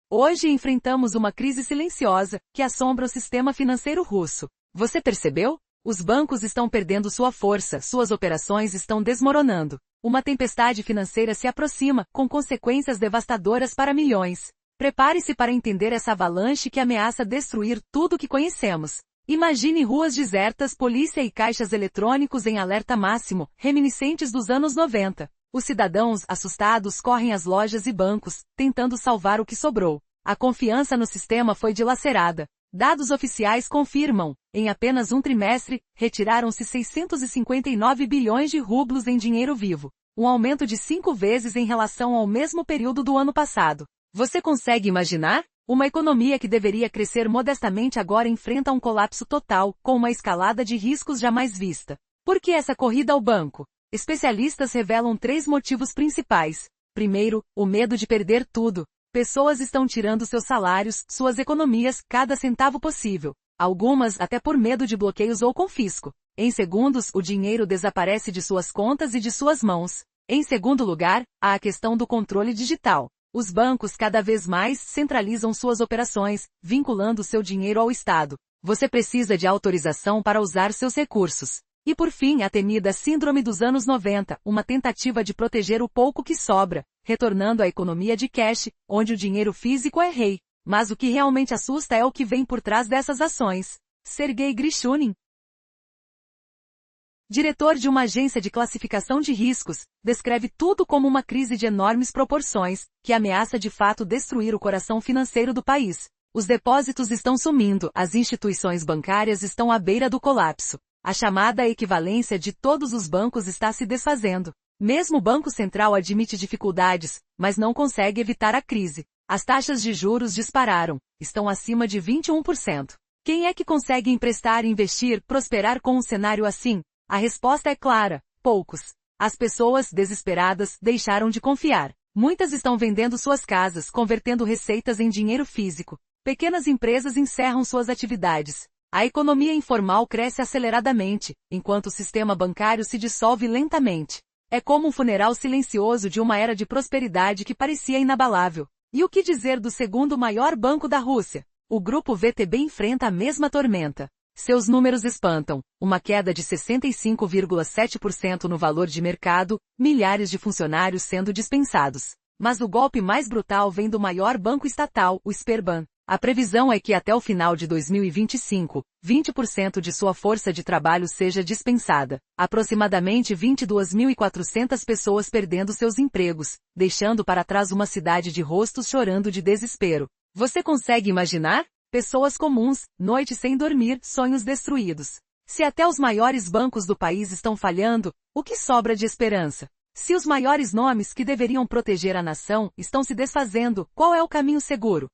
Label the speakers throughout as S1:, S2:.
S1: Hoje enfrentamos uma crise silenciosa que assombra o sistema financeiro russo. Você percebeu? Os bancos estão perdendo sua força, suas operações estão desmoronando. Uma tempestade financeira se aproxima, com consequências devastadoras para milhões. Prepare-se para entender essa avalanche que ameaça destruir tudo o que conhecemos. Imagine ruas desertas, polícia e caixas eletrônicos em alerta máximo, reminiscentes dos anos 90. Os cidadãos, assustados, correm às lojas e bancos, tentando salvar o que sobrou. A confiança no sistema foi dilacerada. Dados oficiais confirmam, em apenas um trimestre, retiraram-se 659 bilhões de rublos em dinheiro vivo, um aumento de 5 vezes em relação ao mesmo período do ano passado. Você consegue imaginar? Uma economia que deveria crescer modestamente agora enfrenta um colapso total, com uma escalada de riscos jamais vista. Por que essa corrida ao banco? Especialistas revelam 3 motivos principais. Primeiro, o medo de perder tudo. Pessoas estão tirando seus salários, suas economias, cada centavo possível. Algumas até por medo de bloqueios ou confisco. Em segundos, o dinheiro desaparece de suas contas e de suas mãos. Em segundo lugar, há a questão do controle digital. Os bancos cada vez mais centralizam suas operações, vinculando seu dinheiro ao Estado. Você precisa de autorização para usar seus recursos. E por fim, a temida síndrome dos anos 90, uma tentativa de proteger o pouco que sobra, retornando à economia de cash, onde o dinheiro físico é rei. Mas o que realmente assusta é o que vem por trás dessas ações. Sergei Grishunin, diretor de uma agência de classificação de riscos, descreve tudo como uma crise de enormes proporções, que ameaça de fato destruir o coração financeiro do país. Os depósitos estão sumindo, as instituições bancárias estão à beira do colapso. A chamada equivalência de todos os bancos está se desfazendo. Mesmo o Banco Central admite dificuldades, mas não consegue evitar a crise. As taxas de juros dispararam, estão acima de 21%. Quem é que consegue emprestar, investir, prosperar com um cenário assim? A resposta é clara: poucos. As pessoas, desesperadas, deixaram de confiar. Muitas estão vendendo suas casas, convertendo receitas em dinheiro físico. Pequenas empresas encerram suas atividades. A economia informal cresce aceleradamente, enquanto o sistema bancário se dissolve lentamente. É como um funeral silencioso de uma era de prosperidade que parecia inabalável. E o que dizer do segundo maior banco da Rússia? O grupo VTB enfrenta a mesma tormenta. Seus números espantam, uma queda de 65,7% no valor de mercado, milhares de funcionários sendo dispensados. Mas o golpe mais brutal vem do maior banco estatal, o Sberbank. A previsão é que até o final de 2025, 20% de sua força de trabalho seja dispensada. Aproximadamente 22.400 pessoas perdendo seus empregos, deixando para trás uma cidade de rostos chorando de desespero. Você consegue imaginar? Pessoas comuns, noites sem dormir, sonhos destruídos. Se até os maiores bancos do país estão falhando, o que sobra de esperança? Se os maiores nomes que deveriam proteger a nação estão se desfazendo, qual é o caminho seguro?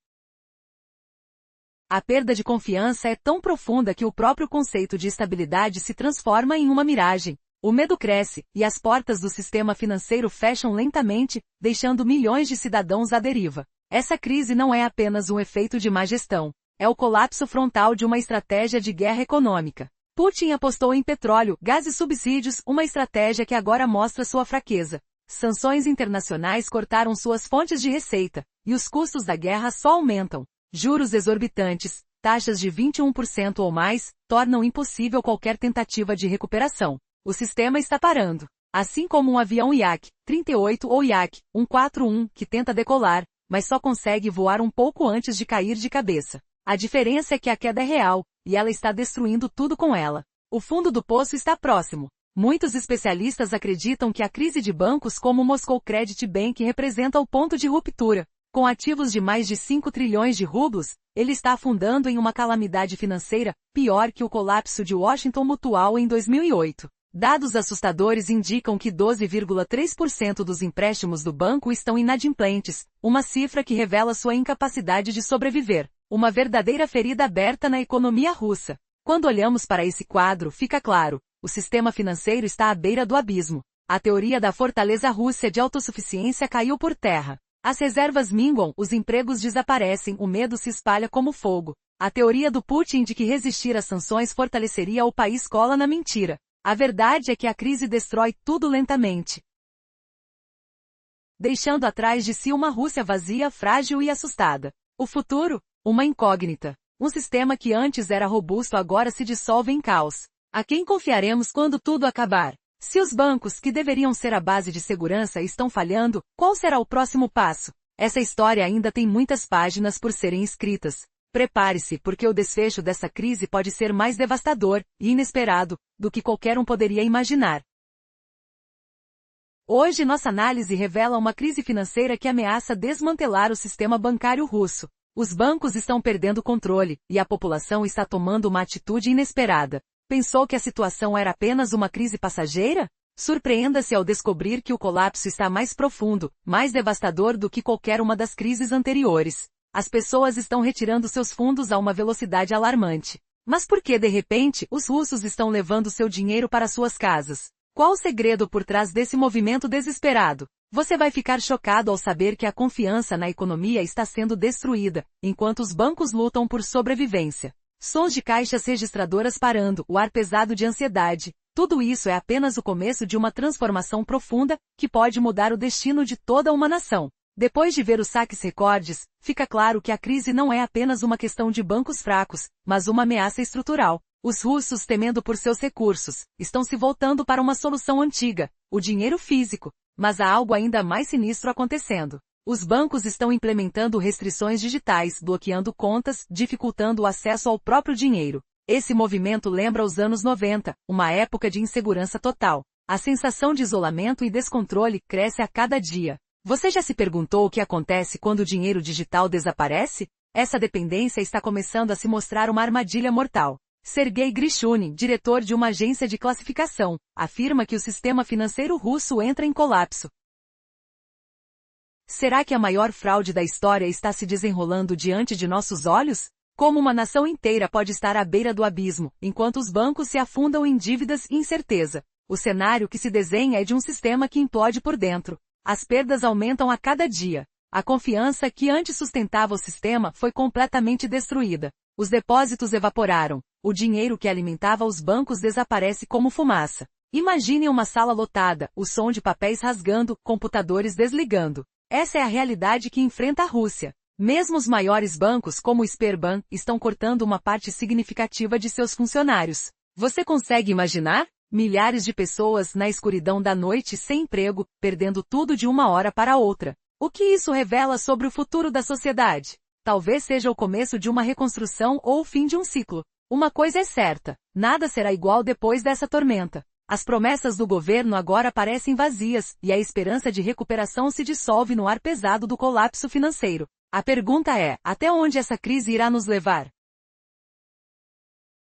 S1: A perda de confiança é tão profunda que o próprio conceito de estabilidade se transforma em uma miragem. O medo cresce, e as portas do sistema financeiro fecham lentamente, deixando milhões de cidadãos à deriva. Essa crise não é apenas um efeito de má gestão. É o colapso frontal de uma estratégia de guerra econômica. Putin apostou em petróleo, gás e subsídios, uma estratégia que agora mostra sua fraqueza. Sanções internacionais cortaram suas fontes de receita, e os custos da guerra só aumentam. Juros exorbitantes, taxas de 21% ou mais, tornam impossível qualquer tentativa de recuperação. O sistema está parando. Assim como um avião Yak-38 ou Yak-141 que tenta decolar, mas só consegue voar um pouco antes de cair de cabeça. A diferença é que a queda é real, e ela está destruindo tudo com ela. O fundo do poço está próximo. Muitos especialistas acreditam que a crise de bancos como o Moscow Credit Bank representa o ponto de ruptura. Com ativos de mais de 5 trilhões de rublos, ele está afundando em uma calamidade financeira, pior que o colapso de Washington Mutual em 2008. Dados assustadores indicam que 12,3% dos empréstimos do banco estão inadimplentes, uma cifra que revela sua incapacidade de sobreviver. Uma verdadeira ferida aberta na economia russa. Quando olhamos para esse quadro, fica claro, o sistema financeiro está à beira do abismo. A teoria da fortaleza rússia de autossuficiência caiu por terra. As reservas minguam, os empregos desaparecem, o medo se espalha como fogo. A teoria do Putin de que resistir às sanções fortaleceria o país cola na mentira. A verdade é que a crise destrói tudo lentamente. deixando atrás de si uma Rússia vazia, frágil e assustada. O futuro? Uma incógnita. Um sistema que antes era robusto agora se dissolve em caos. A quem confiaremos quando tudo acabar? Se os bancos, que deveriam ser a base de segurança, estão falhando, qual será o próximo passo? Essa história ainda tem muitas páginas por serem escritas. Prepare-se, porque o desfecho dessa crise pode ser mais devastador e inesperado do que qualquer um poderia imaginar. Hoje nossa análise revela uma crise financeira que ameaça desmantelar o sistema bancário russo. Os bancos estão perdendo o controle, e a população está tomando uma atitude inesperada. Pensou que a situação era apenas uma crise passageira? Surpreenda-se ao descobrir que o colapso está mais profundo, mais devastador do que qualquer uma das crises anteriores. As pessoas estão retirando seus fundos a uma velocidade alarmante. Mas por que de repente, os russos estão levando seu dinheiro para suas casas? Qual o segredo por trás desse movimento desesperado? Você vai ficar chocado ao saber que a confiança na economia está sendo destruída, enquanto os bancos lutam por sobrevivência. Sons de caixas registradoras parando, o ar pesado de ansiedade. Tudo isso é apenas o começo de uma transformação profunda, que pode mudar o destino de toda uma nação. Depois de ver os saques recordes, fica claro que a crise não é apenas uma questão de bancos fracos, mas uma ameaça estrutural. Os russos, temendo por seus recursos, estão se voltando para uma solução antiga, o dinheiro físico. Mas há algo ainda mais sinistro acontecendo. Os bancos estão implementando restrições digitais, bloqueando contas, dificultando o acesso ao próprio dinheiro. Esse movimento lembra os anos 90, uma época de insegurança total. A sensação de isolamento e descontrole cresce a cada dia. Você já se perguntou o que acontece quando o dinheiro digital desaparece? Essa dependência está começando a se mostrar uma armadilha mortal. Sergei Grishuni, diretor de uma agência de classificação, afirma que o sistema financeiro russo entra em colapso. Será que a maior fraude da história está se desenrolando diante de nossos olhos? Como uma nação inteira pode estar à beira do abismo, enquanto os bancos se afundam em dívidas e incerteza? O cenário que se desenha é de um sistema que implode por dentro. As perdas aumentam a cada dia. A confiança que antes sustentava o sistema foi completamente destruída. Os depósitos evaporaram. O dinheiro que alimentava os bancos desaparece como fumaça. Imagine uma sala lotada, o som de papéis rasgando, computadores desligando. Essa é a realidade que enfrenta a Rússia. Mesmo os maiores bancos como o Sberbank estão cortando uma parte significativa de seus funcionários. Você consegue imaginar? Milhares de pessoas na escuridão da noite sem emprego, perdendo tudo de uma hora para outra. O que isso revela sobre o futuro da sociedade? Talvez seja o começo de uma reconstrução ou o fim de um ciclo. Uma coisa é certa, nada será igual depois dessa tormenta. As promessas do governo agora parecem vazias, e a esperança de recuperação se dissolve no ar pesado do colapso financeiro. A pergunta é, até onde essa crise irá nos levar?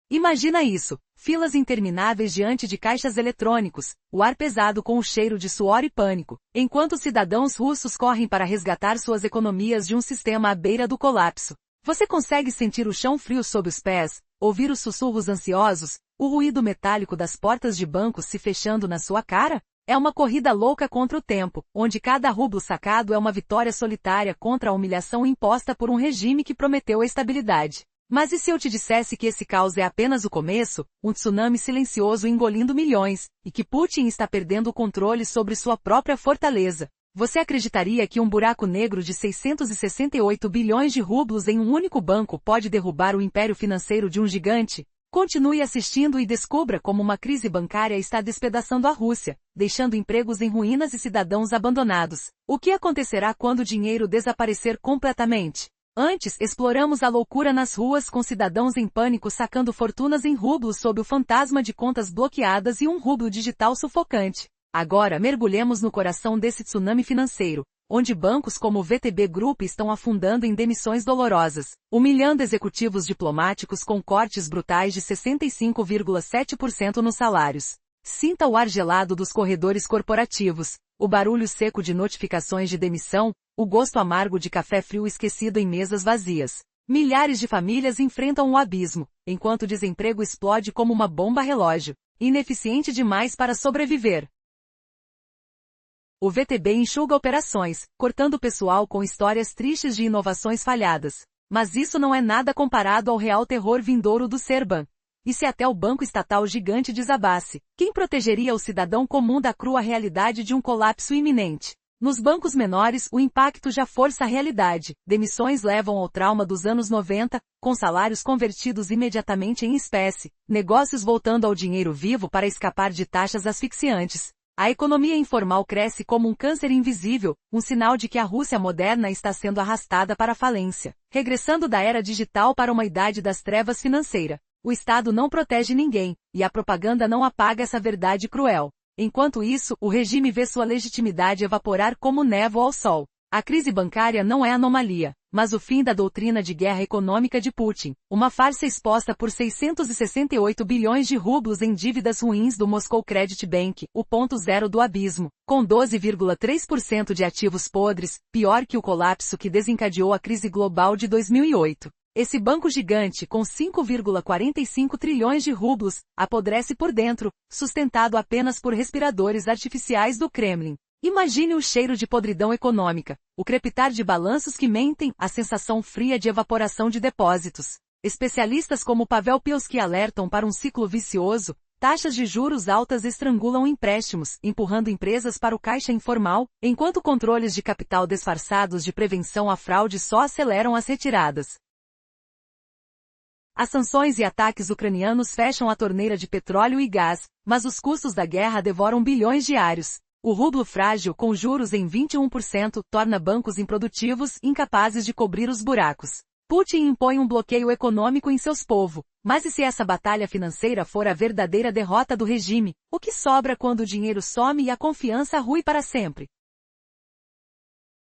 S1: Imagina isso, filas intermináveis diante de caixas eletrônicos, o ar pesado com o cheiro de suor e pânico, enquanto cidadãos russos correm para resgatar suas economias de um sistema à beira do colapso. Você consegue sentir o chão frio sob os pés, ouvir os sussurros ansiosos, o ruído metálico das portas de bancos se fechando na sua cara? É uma corrida louca contra o tempo, onde cada rublo sacado é uma vitória solitária contra a humilhação imposta por um regime que prometeu a estabilidade. Mas e se eu te dissesse que esse caos é apenas o começo, um tsunami silencioso engolindo milhões, e que Putin está perdendo o controle sobre sua própria fortaleza? Você acreditaria que um buraco negro de 668 bilhões de rublos em um único banco pode derrubar o império financeiro de um gigante? Continue assistindo e descubra como uma crise bancária está despedaçando a Rússia, deixando empregos em ruínas e cidadãos abandonados. O que acontecerá quando o dinheiro desaparecer completamente? Antes, exploramos a loucura nas ruas com cidadãos em pânico sacando fortunas em rublos sob o fantasma de contas bloqueadas e um rublo digital sufocante. Agora mergulhemos no coração desse tsunami financeiro, onde bancos como o VTB Group estão afundando em demissões dolorosas, humilhando executivos diplomáticos com cortes brutais de 65,7% nos salários. Sinta o ar gelado dos corredores corporativos, o barulho seco de notificações de demissão, o gosto amargo de café frio esquecido em mesas vazias. Milhares de famílias enfrentam o abismo, enquanto o desemprego explode como uma bomba relógio, ineficiente demais para sobreviver. O VTB enxuga operações, cortando pessoal com histórias tristes de inovações falhadas. Mas isso não é nada comparado ao real terror vindouro do Sberbank. E se até o banco estatal gigante desabasse, quem protegeria o cidadão comum da crua realidade de um colapso iminente? Nos bancos menores, o impacto já força a realidade. Demissões levam ao trauma dos anos 90, com salários convertidos imediatamente em espécie, negócios voltando ao dinheiro vivo para escapar de taxas asfixiantes. A economia informal cresce como um câncer invisível, um sinal de que a Rússia moderna está sendo arrastada para a falência, regressando da era digital para uma idade das trevas financeira. O Estado não protege ninguém, e a propaganda não apaga essa verdade cruel. Enquanto isso, o regime vê sua legitimidade evaporar como névoa ao sol. A crise bancária não é anomalia, mas o fim da doutrina de guerra econômica de Putin, uma farsa exposta por 668 bilhões de rublos em dívidas ruins do Moscow Credit Bank, o ponto zero do abismo, com 12,3% de ativos podres, pior que o colapso que desencadeou a crise global de 2008. Esse banco gigante com 5,45 trilhões de rublos, apodrece por dentro, sustentado apenas por respiradores artificiais do Kremlin. Imagine o cheiro de podridão econômica, o crepitar de balanços que mentem, a sensação fria de evaporação de depósitos. Especialistas como Pavel Pielski alertam para um ciclo vicioso, taxas de juros altas estrangulam empréstimos, empurrando empresas para o caixa informal, enquanto controles de capital disfarçados de prevenção à fraude só aceleram as retiradas. As sanções e ataques ucranianos fecham a torneira de petróleo e gás, mas os custos da guerra devoram bilhões diários. O rublo frágil, com juros em 21%, torna bancos improdutivos, incapazes de cobrir os buracos. Putin impõe um bloqueio econômico em seus povos. Mas e se essa batalha financeira for a verdadeira derrota do regime? O que sobra quando o dinheiro some e a confiança rui para sempre?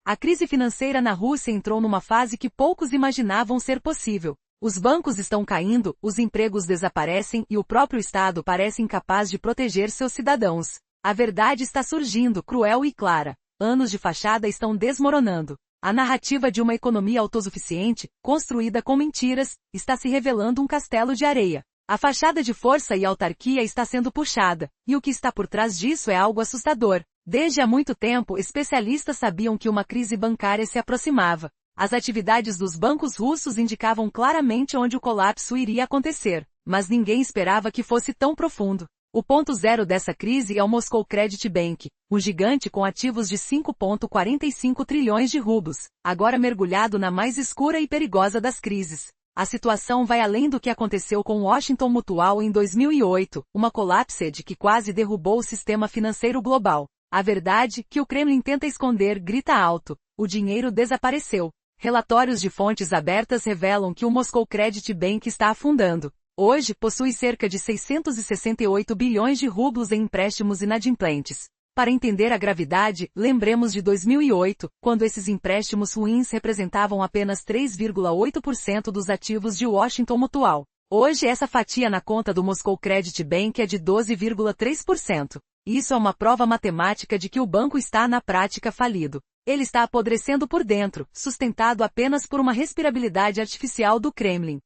S1: A crise financeira na Rússia entrou numa fase que poucos imaginavam ser possível. Os bancos estão caindo, os empregos desaparecem e o próprio Estado parece incapaz de proteger seus cidadãos. A verdade está surgindo, cruel e clara. Anos de fachada estão desmoronando. A narrativa de uma economia autossuficiente, construída com mentiras, está se revelando um castelo de areia. A fachada de força e autarquia está sendo puxada, e o que está por trás disso é algo assustador. Desde há muito tempo, especialistas sabiam que uma crise bancária se aproximava. As atividades dos bancos russos indicavam claramente onde o colapso iria acontecer, mas ninguém esperava que fosse tão profundo. O ponto zero dessa crise é o Moscow Credit Bank, um gigante com ativos de 5,45 trilhões de rublos, agora mergulhado na mais escura e perigosa das crises. A situação vai além do que aconteceu com o Washington Mutual em 2008, uma colapse que quase derrubou o sistema financeiro global. A verdade, que o Kremlin tenta esconder, grita alto: o dinheiro desapareceu. Relatórios de fontes abertas revelam que o Moscow Credit Bank está afundando. Hoje, possui cerca de 668 bilhões de rublos em empréstimos inadimplentes. Para entender a gravidade, lembremos de 2008, quando esses empréstimos ruins representavam apenas 3,8% dos ativos de Washington Mutual. Hoje essa fatia na conta do Moscow Credit Bank é de 12,3%. Isso é uma prova matemática de que o banco está na prática falido. Ele está apodrecendo por dentro, sustentado apenas por uma respirabilidade artificial do Kremlin.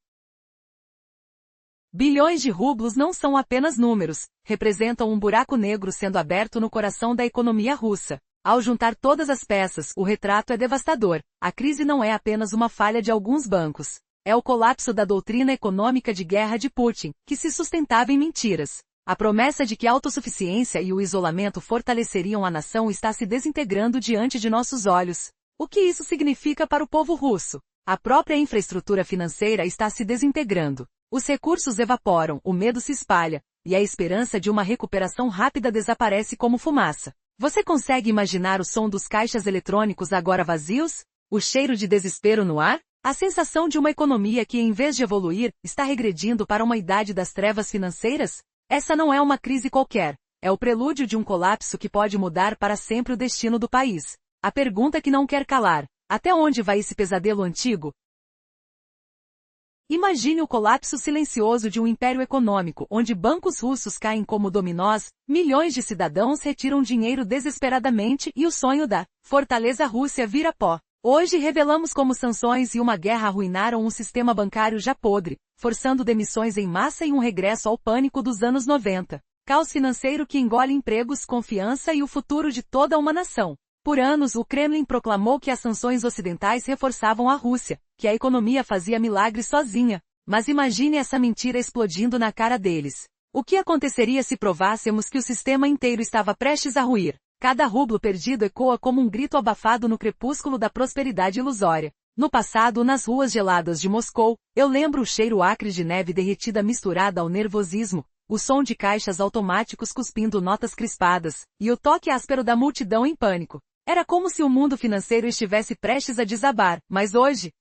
S1: Bilhões de rublos não são apenas números, representam um buraco negro sendo aberto no coração da economia russa. Ao juntar todas as peças, o retrato é devastador. A crise não é apenas uma falha de alguns bancos. É o colapso da doutrina econômica de guerra de Putin, que se sustentava em mentiras. A promessa de que a autossuficiência e o isolamento fortaleceriam a nação está se desintegrando diante de nossos olhos. O que isso significa para o povo russo? A própria infraestrutura financeira está se desintegrando. Os recursos evaporam, o medo se espalha, e a esperança de uma recuperação rápida desaparece como fumaça. Você consegue imaginar o som dos caixas eletrônicos agora vazios? O cheiro de desespero no ar? A sensação de uma economia que, em vez de evoluir, está regredindo para uma idade das trevas financeiras? Essa não é uma crise qualquer. É o prelúdio de um colapso que pode mudar para sempre o destino do país. A pergunta que não quer calar: até onde vai esse pesadelo antigo? Imagine o colapso silencioso de um império econômico, onde bancos russos caem como dominós, milhões de cidadãos retiram dinheiro desesperadamente e o sonho da Fortaleza Rússia vira pó. Hoje revelamos como sanções e uma guerra arruinaram um sistema bancário já podre, forçando demissões em massa e um regresso ao pânico dos anos 90. Caos financeiro que engole empregos, confiança e o futuro de toda uma nação. Por anos, o Kremlin proclamou que as sanções ocidentais reforçavam a Rússia, que a economia fazia milagres sozinha. Mas imagine essa mentira explodindo na cara deles. O que aconteceria se provássemos que o sistema inteiro estava prestes a ruir? Cada rublo perdido ecoa como um grito abafado no crepúsculo da prosperidade ilusória. No passado, nas ruas geladas de Moscou, eu lembro o cheiro acre de neve derretida misturada ao nervosismo, o som de caixas automáticos cuspindo notas crispadas, e o toque áspero da multidão em pânico. Era como se o mundo financeiro estivesse prestes a desabar, mas hoje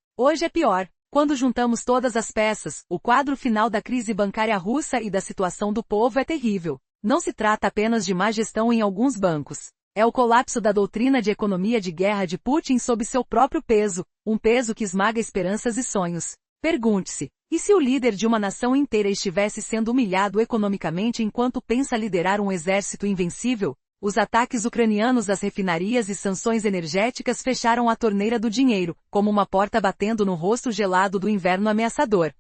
S1: é pior. Quando juntamos todas as peças, o quadro final da crise bancária russa e da situação do povo é terrível. Não se trata apenas de má gestão em alguns bancos. É o colapso da doutrina de economia de guerra de Putin sob seu próprio peso, um peso que esmaga esperanças e sonhos. Pergunte-se, e se o líder de uma nação inteira estivesse sendo humilhado economicamente enquanto pensa liderar um exército invencível? Os ataques ucranianos às refinarias e sanções energéticas fecharam a torneira do dinheiro, como uma porta batendo no rosto gelado do inverno ameaçador.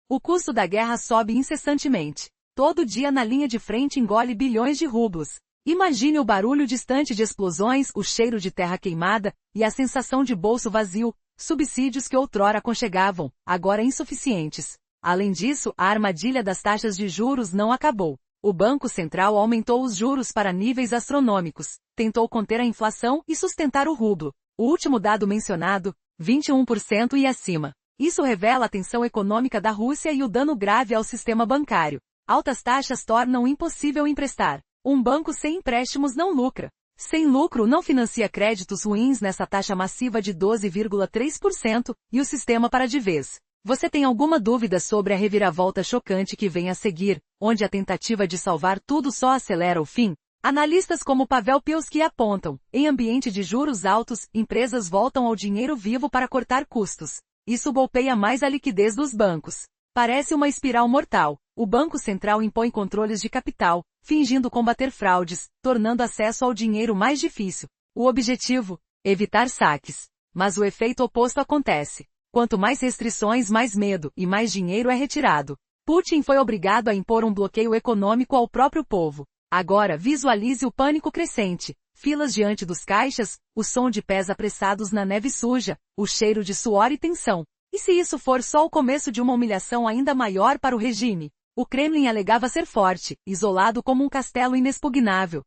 S1: O custo da guerra sobe incessantemente. Todo dia na linha de frente engole bilhões de rublos. Imagine o barulho distante de explosões, o cheiro de terra queimada, e a sensação de bolso vazio, subsídios que outrora aconchegavam, agora insuficientes. Além disso, a armadilha das taxas de juros não acabou. O Banco Central aumentou os juros para níveis astronômicos, tentou conter a inflação e sustentar o rublo. O último dado mencionado, 21% e acima. Isso revela a tensão econômica da Rússia e o dano grave ao sistema bancário. Altas taxas tornam impossível emprestar. Um banco sem empréstimos não lucra. Sem lucro não financia créditos ruins nessa taxa massiva de 12,3% e o sistema para de vez. Você tem alguma dúvida sobre a reviravolta chocante que vem a seguir, onde a tentativa de salvar tudo só acelera o fim? Analistas como Pavel Pielski apontam, em ambiente de juros altos, empresas voltam ao dinheiro vivo para cortar custos. Isso golpeia mais a liquidez dos bancos. Parece uma espiral mortal. O Banco Central impõe controles de capital, fingindo combater fraudes, tornando acesso ao dinheiro mais difícil. O objetivo? Evitar saques. Mas o efeito oposto acontece. Quanto mais restrições, mais medo, e mais dinheiro é retirado. Putin foi obrigado a impor um bloqueio econômico ao próprio povo. Agora visualize o pânico crescente. Filas diante dos caixas, o som de pés apressados na neve suja, o cheiro de suor e tensão. E se isso for só o começo de uma humilhação ainda maior para o regime? O Kremlin alegava ser forte, isolado como um castelo inexpugnável.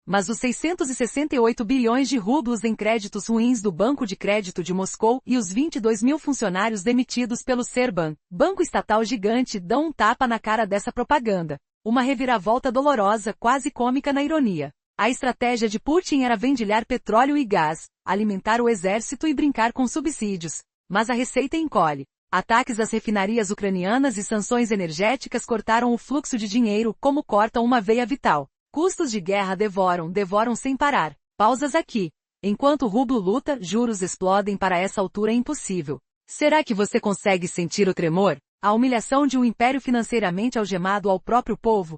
S1: Mas os 668 bilhões de rublos em créditos ruins do Banco de Crédito de Moscou e os 22 mil funcionários demitidos pelo Serban, banco estatal gigante, dão um tapa na cara dessa propaganda. Uma reviravolta dolorosa, quase cômica na ironia. A estratégia de Putin era vendilhar petróleo e gás, alimentar o exército e brincar com subsídios. Mas a receita encolhe. Ataques às refinarias ucranianas e sanções energéticas cortaram o fluxo de dinheiro como cortam uma veia vital. Custos de guerra devoram sem parar. Pausas aqui. Enquanto o rublo luta, juros explodem para essa altura impossível. Será que você consegue sentir o tremor? A humilhação de um império financeiramente algemado ao próprio povo?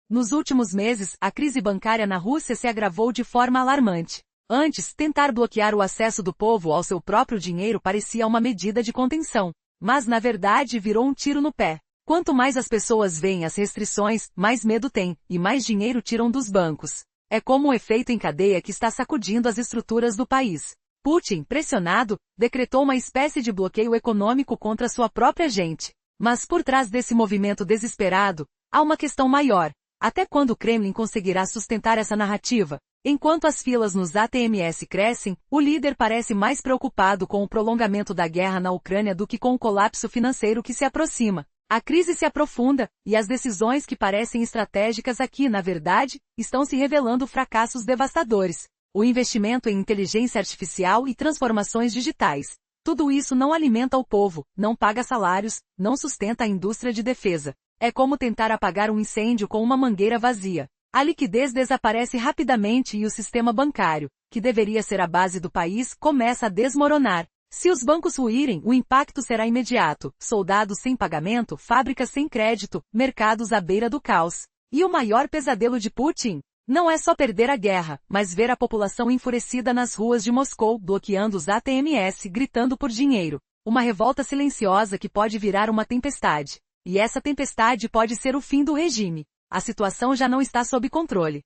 S1: Nos últimos meses, a crise bancária na Rússia se agravou de forma alarmante. Antes, tentar bloquear o acesso do povo ao seu próprio dinheiro parecia uma medida de contenção. Mas na verdade virou um tiro no pé. Quanto mais as pessoas veem as restrições, mais medo têm, e mais dinheiro tiram dos bancos. É como um efeito em cadeia que está sacudindo as estruturas do país. Putin, pressionado, decretou uma espécie de bloqueio econômico contra sua própria gente. Mas por trás desse movimento desesperado, há uma questão maior. Até quando o Kremlin conseguirá sustentar essa narrativa? Enquanto as filas nos ATMs crescem, o líder parece mais preocupado com o prolongamento da guerra na Ucrânia do que com o colapso financeiro que se aproxima. A crise se aprofunda, e as decisões que parecem estratégicas aqui, na verdade, estão se revelando fracassos devastadores. O investimento em inteligência artificial e transformações digitais. Tudo isso não alimenta o povo, não paga salários, não sustenta a indústria de defesa. É como tentar apagar um incêndio com uma mangueira vazia. A liquidez desaparece rapidamente e o sistema bancário, que deveria ser a base do país, começa a desmoronar. Se os bancos ruírem, o impacto será imediato. Soldados sem pagamento, fábricas sem crédito, mercados à beira do caos. E o maior pesadelo de Putin? Não é só perder a guerra, mas ver a população enfurecida nas ruas de Moscou, bloqueando os ATMs, gritando por dinheiro. Uma revolta silenciosa que pode virar uma tempestade. E essa tempestade pode ser o fim do regime. A situação já não está sob controle.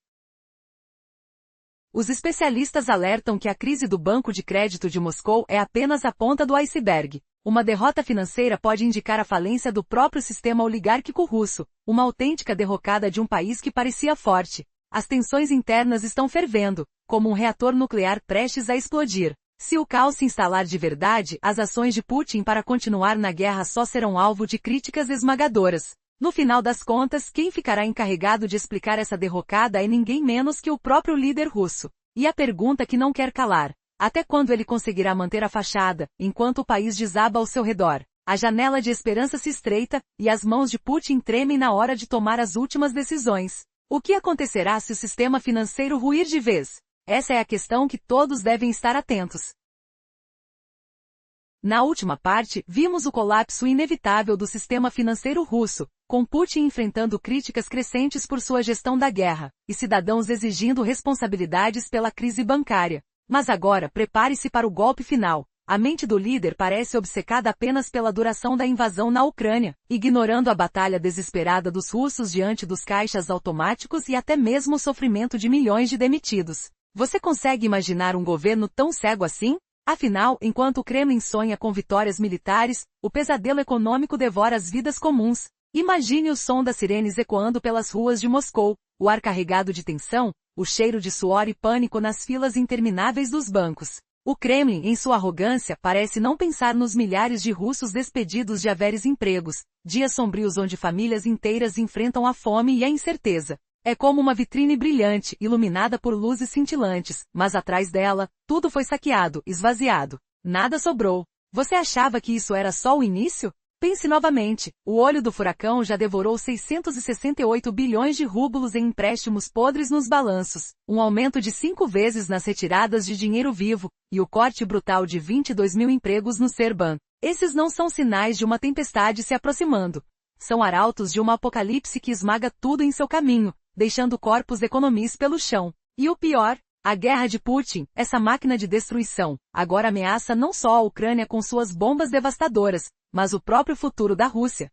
S1: Os especialistas alertam que a crise do Banco de Crédito de Moscou é apenas a ponta do iceberg. Uma derrota financeira pode indicar a falência do próprio sistema oligárquico russo, uma autêntica derrocada de um país que parecia forte. As tensões internas estão fervendo, como um reator nuclear prestes a explodir. Se o caos se instalar de verdade, as ações de Putin para continuar na guerra só serão alvo de críticas esmagadoras. No final das contas, quem ficará encarregado de explicar essa derrocada é ninguém menos que o próprio líder russo. E a pergunta que não quer calar: até quando ele conseguirá manter a fachada, enquanto o país desaba ao seu redor? A janela de esperança se estreita, e as mãos de Putin tremem na hora de tomar as últimas decisões. O que acontecerá se o sistema financeiro ruir de vez? Essa é a questão que todos devem estar atentos. Na última parte, vimos o colapso inevitável do sistema financeiro russo, com Putin enfrentando críticas crescentes por sua gestão da guerra, e cidadãos exigindo responsabilidades pela crise bancária. Mas agora, prepare-se para o golpe final. A mente do líder parece obcecada apenas pela duração da invasão na Ucrânia, ignorando a batalha desesperada dos russos diante dos caixas automáticos e até mesmo o sofrimento de milhões de demitidos. Você consegue imaginar um governo tão cego assim? Afinal, enquanto o Kremlin sonha com vitórias militares, o pesadelo econômico devora as vidas comuns. Imagine o som das sirenes ecoando pelas ruas de Moscou, o ar carregado de tensão, o cheiro de suor e pânico nas filas intermináveis dos bancos. O Kremlin, em sua arrogância, parece não pensar nos milhares de russos despedidos de haveres empregos, dias sombrios onde famílias inteiras enfrentam a fome e a incerteza. É como uma vitrine brilhante, iluminada por luzes cintilantes, mas atrás dela, tudo foi saqueado, esvaziado. Nada sobrou. Você achava que isso era só o início? Pense novamente. O olho do furacão já devorou 668 bilhões de rublos em empréstimos podres nos balanços, um aumento de 5 vezes nas retiradas de dinheiro vivo, e o corte brutal de 22 mil empregos no Serban. Esses não são sinais de uma tempestade se aproximando. São arautos de uma apocalipse que esmaga tudo em seu caminho, deixando corpos economis pelo chão. E o pior, a guerra de Putin, essa máquina de destruição, agora ameaça não só a Ucrânia com suas bombas devastadoras, mas o próprio futuro da Rússia.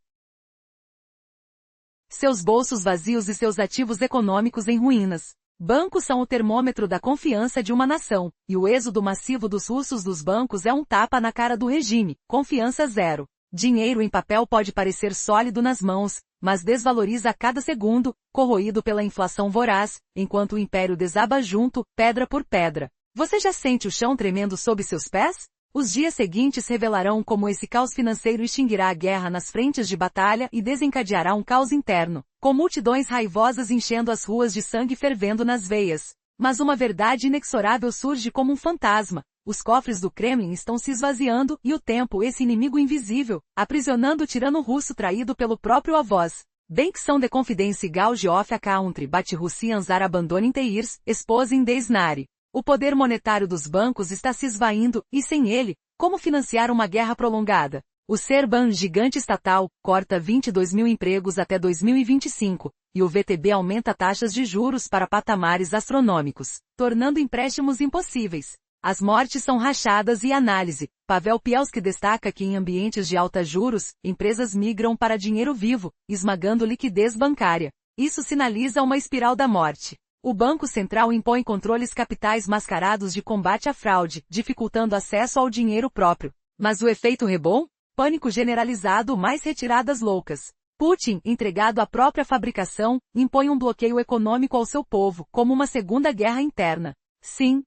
S1: Seus bolsos vazios e seus ativos econômicos em ruínas. Bancos são o termômetro da confiança de uma nação, e o êxodo massivo dos russos dos bancos é um tapa na cara do regime, confiança zero. Dinheiro em papel pode parecer sólido nas mãos, mas desvaloriza a cada segundo, corroído pela inflação voraz, enquanto o império desaba junto, pedra por pedra. Você já sente o chão tremendo sob seus pés? Os dias seguintes revelarão como esse caos financeiro extinguirá a guerra nas frentes de batalha e desencadeará um caos interno, com multidões raivosas enchendo as ruas de sangue fervendo nas veias. Mas uma verdade inexorável surge como um fantasma. Os cofres do Kremlin estão se esvaziando e o tempo, esse inimigo invisível, aprisionando o tirano russo traído pelo próprio avós. Benção de confidência gauge of a country, but Russians are abandoning theirs, exposing the snare. O poder monetário dos bancos está se esvaindo, e sem ele, como financiar uma guerra prolongada? O Serban, gigante estatal, corta 22 mil empregos até 2025, e o VTB aumenta taxas de juros para patamares astronômicos, tornando empréstimos impossíveis. As mortes são rachadas e análise. Pavel Pielski destaca que em ambientes de alta juros, empresas migram para dinheiro vivo, esmagando liquidez bancária. Isso sinaliza uma espiral da morte. O Banco Central impõe controles capitais mascarados de combate à fraude, dificultando acesso ao dinheiro próprio. Mas o efeito rebom? Pânico generalizado mais retiradas loucas. Putin, entregado à própria fabricação, impõe um bloqueio econômico ao seu povo, como uma segunda guerra interna. Sim.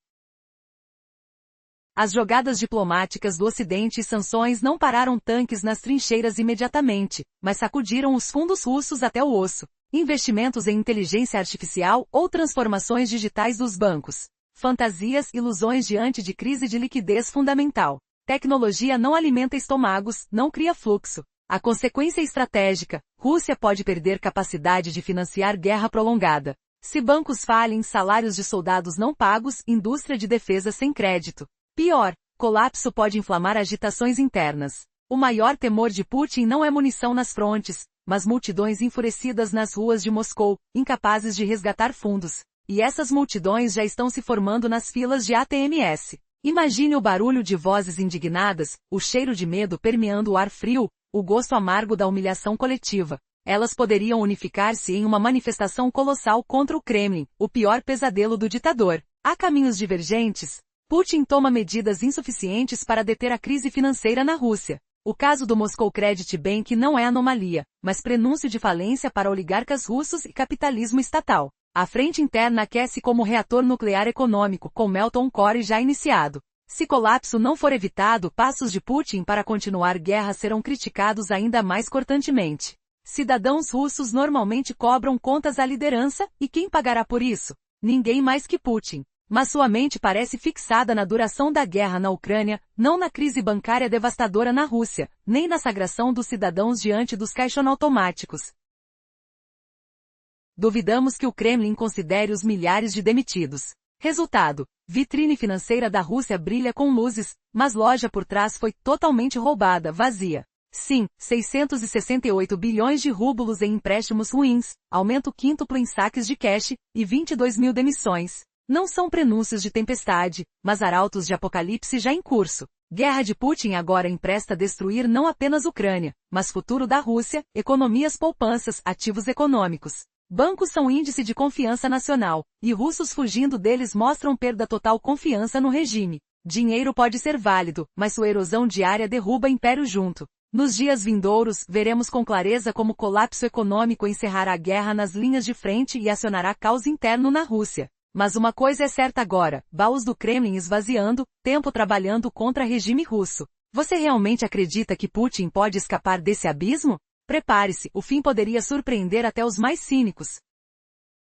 S1: As jogadas diplomáticas do Ocidente e sanções não pararam tanques nas trincheiras imediatamente, mas sacudiram os fundos russos até o osso. Investimentos em inteligência artificial ou transformações digitais dos bancos. Fantasias, ilusões diante de crise de liquidez fundamental. Tecnologia não alimenta estômagos, não cria fluxo. A consequência estratégica, Rússia pode perder capacidade de financiar guerra prolongada. Se bancos falhem, salários de soldados não pagos, indústria de defesa sem crédito. Pior, colapso pode inflamar agitações internas. O maior temor de Putin não é munição nas frontes, mas multidões enfurecidas nas ruas de Moscou, incapazes de resgatar fundos. E essas multidões já estão se formando nas filas de ATMS. Imagine o barulho de vozes indignadas, o cheiro de medo permeando o ar frio, o gosto amargo da humilhação coletiva. Elas poderiam unificar-se em uma manifestação colossal contra o Kremlin, o pior pesadelo do ditador. Há caminhos divergentes. Putin toma medidas insuficientes para deter a crise financeira na Rússia. O caso do Moscow Credit Bank não é anomalia, mas prenúncio de falência para oligarcas russos e capitalismo estatal. A frente interna aquece como reator nuclear econômico, com Melton Core já iniciado. Se colapso não for evitado, passos de Putin para continuar guerra serão criticados ainda mais cortantemente. Cidadãos russos normalmente cobram contas à liderança, e quem pagará por isso? Ninguém mais que Putin. Mas sua mente parece fixada na duração da guerra na Ucrânia, não na crise bancária devastadora na Rússia, nem na sagração dos cidadãos diante dos caixonautomáticos. Duvidamos que o Kremlin considere os milhares de demitidos. Resultado: vitrine financeira da Rússia brilha com luzes, mas loja por trás foi totalmente roubada, vazia. Sim, 668 bilhões de rublos em empréstimos ruins, aumento quíntuplo em saques de cash, e 22 mil demissões. Não são prenúncios de tempestade, mas arautos de apocalipse já em curso. Guerra de Putin agora empresta destruir não apenas Ucrânia, mas futuro da Rússia, economias, poupanças, ativos econômicos. Bancos são índice de confiança nacional, e russos fugindo deles mostram perda total confiança no regime. Dinheiro pode ser válido, mas sua erosão diária derruba império junto. Nos dias vindouros, veremos com clareza como o colapso econômico encerrará a guerra nas linhas de frente e acionará caos interno na Rússia. Mas uma coisa é certa agora, baús do Kremlin esvaziando, tempo trabalhando contra regime russo. Você realmente acredita que Putin pode escapar desse abismo? Prepare-se, o fim poderia surpreender até os mais cínicos.